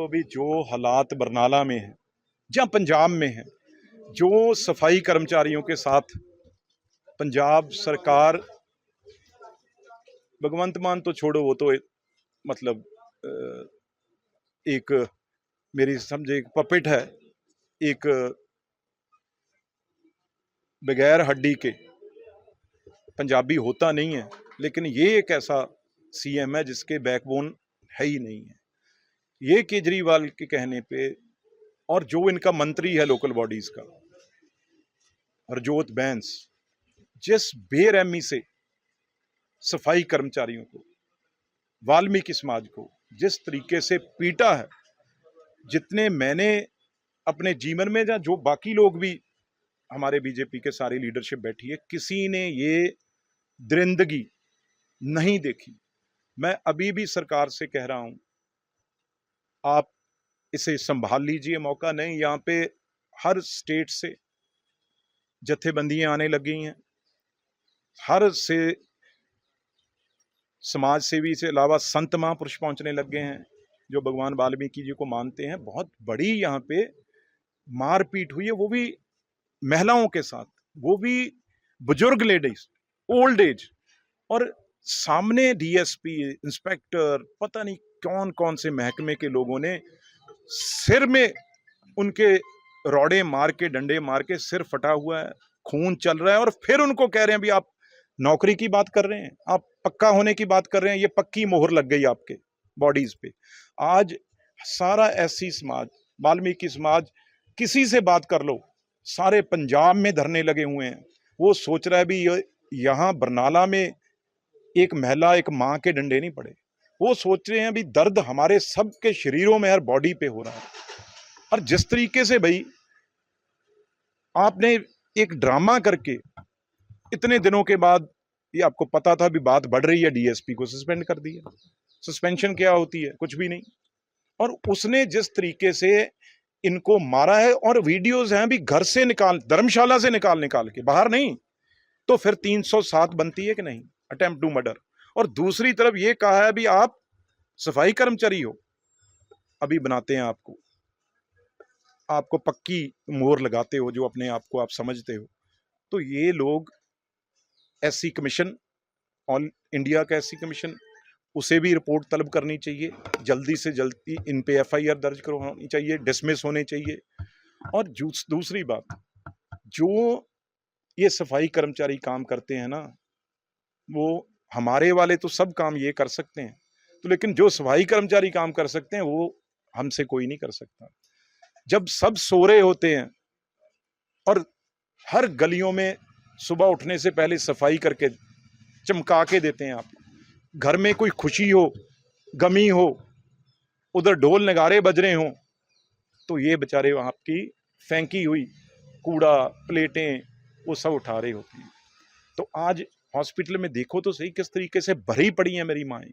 अभी जो हालात बरनाला में हैं, जहाँ पंजाब में हैं, जो सफाई कर्मचारियों के साथ पंजाब सरकार, भगवंत मान तो छोड़ो, वो तो मतलब एक मेरी समझे एक पपेट है, एक बगैर हड्डी के पंजाबी होता नहीं है। लेकिन ये एक ऐसा सीएम है जिसके बैकबोन है ही नहीं है। ये केजरीवाल के कहने पे, और जो इनका मंत्री है लोकल बॉडीज का हरजोत बैंस, जिस बेरहमी से सफाई कर्मचारियों को, वाल्मीकि समाज को जिस तरीके से पीटा है, जितने मैंने अपने जीवन में, या जो बाकी लोग भी हमारे बीजेपी के सारी लीडरशिप बैठी है, किसी ने ये दरिंदगी नहीं देखी। मैं अभी भी सरकार से कह रहा हूं, आप इसे संभाल लीजिए, मौका नहीं। यहाँ पे हर स्टेट से जत्थेबंदियां आने लगी हैं, हर से समाज सेवी से अलावा संत महापुरुष पहुंचने लग गए हैं जो भगवान वाल्मीकि जी को मानते हैं। बहुत बड़ी यहाँ पे मारपीट हुई है, वो भी महिलाओं के साथ, वो भी बुजुर्ग लेडीज, ओल्ड एज, और सामने डीएसपी, इंस्पेक्टर, पता नहीं कौन कौन से महकमे के लोगों ने सिर में उनके रोड़े मार के, डंडे मार के, सिर फटा हुआ है, खून चल रहा है, और फिर उनको कह रहे हैं भी आप नौकरी की बात कर रहे हैं, आप पक्का होने की बात कर रहे हैं, ये पक्की मोहर लग गई आपके बॉडीज पे। आज सारा एससी समाज, वाल्मीकि समाज, किसी से बात कर लो, सारे पंजाब में धरने लगे हुए हैं। वो सोच रहा है भी यहाँ बरनाला में एक महिला, एक माँ के डंडे नहीं पड़े। वो सोच रहे हैं भी दर्द हमारे सबके शरीरों में, हर बॉडी पे हो रहा है। और जिस तरीके से भाई आपने एक ड्रामा करके इतने दिनों के बाद, ये आपको पता था भी बात बढ़ रही है, डीएसपी को सस्पेंड कर दिया। सस्पेंशन क्या होती है? कुछ भी नहीं। और उसने जिस तरीके से इनको मारा है, और वीडियोस हैं भी घर से निकाल, धर्मशाला से निकाल निकाल के, बाहर नहीं, तो फिर 307 बनती है कि नहीं, अटेम्प्ट टू मर्डर। और दूसरी तरफ ये कहा है भी आप सफाई कर्मचारी हो, अभी बनाते हैं आपको पक्की मोहर लगाते हो, जो अपने आप को आप समझते हो। तो ये लोग एससी कमीशन, ऑल इंडिया का एससी कमीशन, उसे भी रिपोर्ट तलब करनी चाहिए, जल्दी से जल्दी इन पे एफआईआर दर्ज करवानी चाहिए, डिसमिस होने चाहिए। और दूसरी बात, जो ये सफाई कर्मचारी काम करते हैं ना, वो हमारे वाले तो सब काम ये कर सकते हैं, तो लेकिन जो सफाई कर्मचारी काम कर सकते हैं वो हमसे कोई नहीं कर सकता। जब सब सो रहे होते हैं और हर गलियों में सुबह उठने से पहले सफाई करके चमका के देते हैं, आप घर में कोई खुशी हो, गमी हो, उधर ढोल नगाड़े बज रहे हों, तो ये बेचारे वहाँ की फेंकी हुई कूड़ा, प्लेटें, वो सब उठा रहे होते हैं। तो आज हॉस्पिटल में देखो तो सही किस तरीके से भरी पड़ी हैं मेरी माएँ,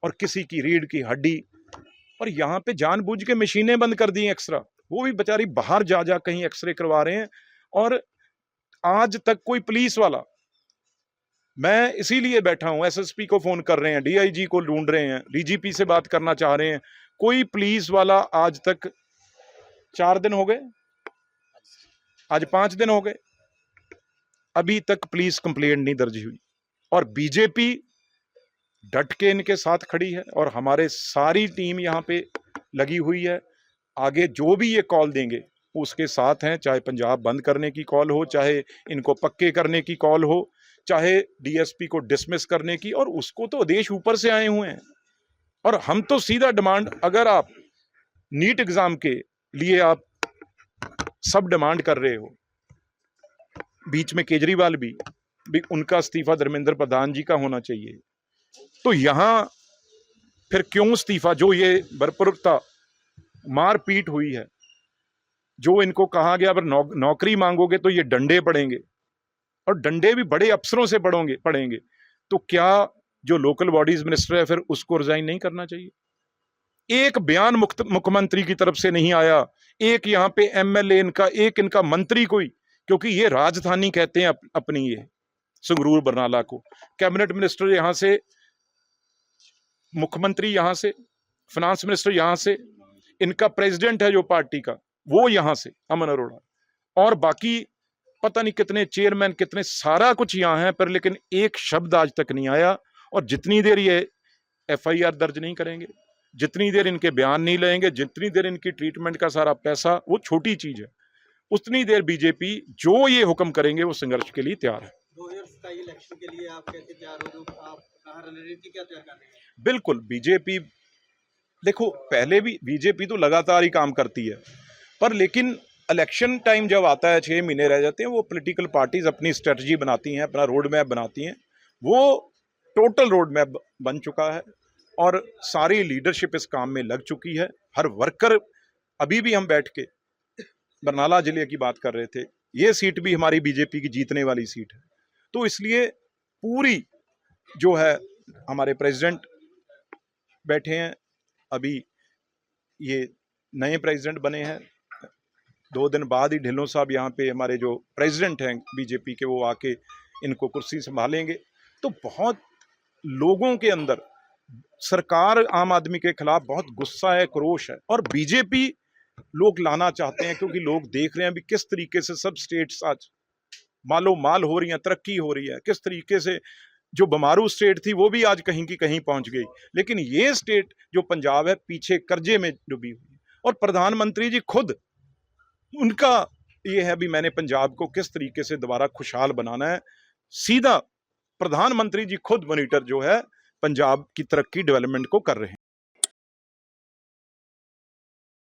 और किसी की रीढ़ की हड्डी, और यहाँ पे जानबूझ के मशीनें बंद कर दी एक्सरा, वो भी बेचारी बाहर जा जा कहीं एक्सरे करवा रहे हैं। और आज तक कोई पुलिस वाला, मैं इसीलिए बैठा हूं, एसएसपी को फोन कर रहे हैं, डीआईजी को ढूंढ रहे हैं, डीजीपी से बात करना चाह रहे हैं, कोई पुलिस वाला आज तक, 4 दिन हो गए, आज 5 दिन हो गए, अभी तक पुलिस कंप्लेंट नहीं दर्ज हुई। और बीजेपी डट के इनके साथ खड़ी है, और हमारे सारी टीम यहाँ पे लगी हुई है। आगे जो भी ये कॉल देंगे उसके साथ हैं, चाहे पंजाब बंद करने की कॉल हो, चाहे इनको पक्के करने की कॉल हो, चाहे डीएसपी को डिसमिस करने की, और उसको तो आदेश ऊपर से आए हुए हैं। और हम तो सीधा डिमांड, अगर आप नीट एग्जाम के लिए आप सब डिमांड कर रहे हो, बीच में केजरीवाल भी उनका इस्तीफा धर्मेंद्र प्रधान जी का होना चाहिए, तो यहां फिर क्यों इस्तीफा? जो ये बर्बरता, मारपीट हुई है, जो इनको कहा गया अगर नौकरी मांगोगे तो ये डंडे पड़ेंगे, और डंडे भी बड़े अफसरों से पड़ेंगे, तो क्या जो लोकल बॉडीज मिनिस्टर है फिर उसको रिजाइन नहीं करना चाहिए? एक बयान मुख्यमंत्री की तरफ से नहीं आया, एक यहाँ पे एमएलए इनका, एक इनका मंत्री कोई, क्योंकि ये राजधानी कहते हैं अपनी ये संगरूर बरनाला को, कैबिनेट मिनिस्टर यहाँ से, मुख्यमंत्री यहाँ से, फाइनेंस मिनिस्टर यहाँ से, इनका प्रेसिडेंट है जो पार्टी का, वो यहाँ से अमन अरोड़ा, और बाकी पता नहीं कितने चेयरमैन, कितने, सारा कुछ यहाँ है, पर लेकिन एक शब्द आज तक नहीं आया। और जितनी देर ये FIR दर्ज नहीं करेंगे, जितनी देर इनके बयान नहीं लेंगे, जितनी देर इनकी ट्रीटमेंट का सारा पैसा, वो छोटी चीज है, उतनी देर बीजेपी जो ये हुक्म करेंगे वो संघर्ष के लिए तैयार है। 2027 इलेक्शन के लिए आप कैसे तैयार हो, तो आप कहाँ रणनीति क्या तैयार कर रहे हैं? बिल्कुल, बीजेपी देखो, पहले भी बीजेपी तो लगातार ही काम करती है, पर लेकिन इलेक्शन टाइम जब आता है, 6 महीने रह जाते हैं, वो पॉलिटिकल पार्टीज अपनी स्ट्रेटजी बनाती हैं, अपना रोड मैप बनाती हैं। वो टोटल रोड मैप बन चुका है और सारी लीडरशिप इस काम में लग चुकी है। हर वर्कर, अभी भी हम बैठ के बरनाला जिले की बात कर रहे थे, ये सीट भी हमारी बीजेपी की जीतने वाली सीट है। तो इसलिए पूरी जो है, हमारे प्रेसिडेंट बैठे हैं, अभी ये नए प्रेसिडेंट बने हैं, 2 दिन बाद ही ढिल्लों साहब यहाँ पे हमारे जो प्रेसिडेंट हैं बीजेपी के, वो आके इनको कुर्सी संभालेंगे। तो बहुत लोगों के अंदर सरकार आम आदमी के खिलाफ बहुत गुस्सा है, क्रोश है, और बीजेपी लोग लाना चाहते हैं, क्योंकि लोग देख रहे हैं भी किस तरीके से सब स्टेट्स आज मालो माल हो रही हैं, तरक्की हो रही है, किस तरीके से जो बमारू स्टेट थी वो भी आज कहीं की कहीं पहुंच गई, लेकिन ये स्टेट जो पंजाब है पीछे कर्जे में डूबी हुई। और प्रधानमंत्री जी खुद, उनका ये है भी मैंने पंजाब को किस तरीके से दोबारा खुशहाल बनाना है। सीधा प्रधानमंत्री जी खुद मॉनिटर जो है पंजाब की तरक्की, डेवलपमेंट को कर रहे हैं।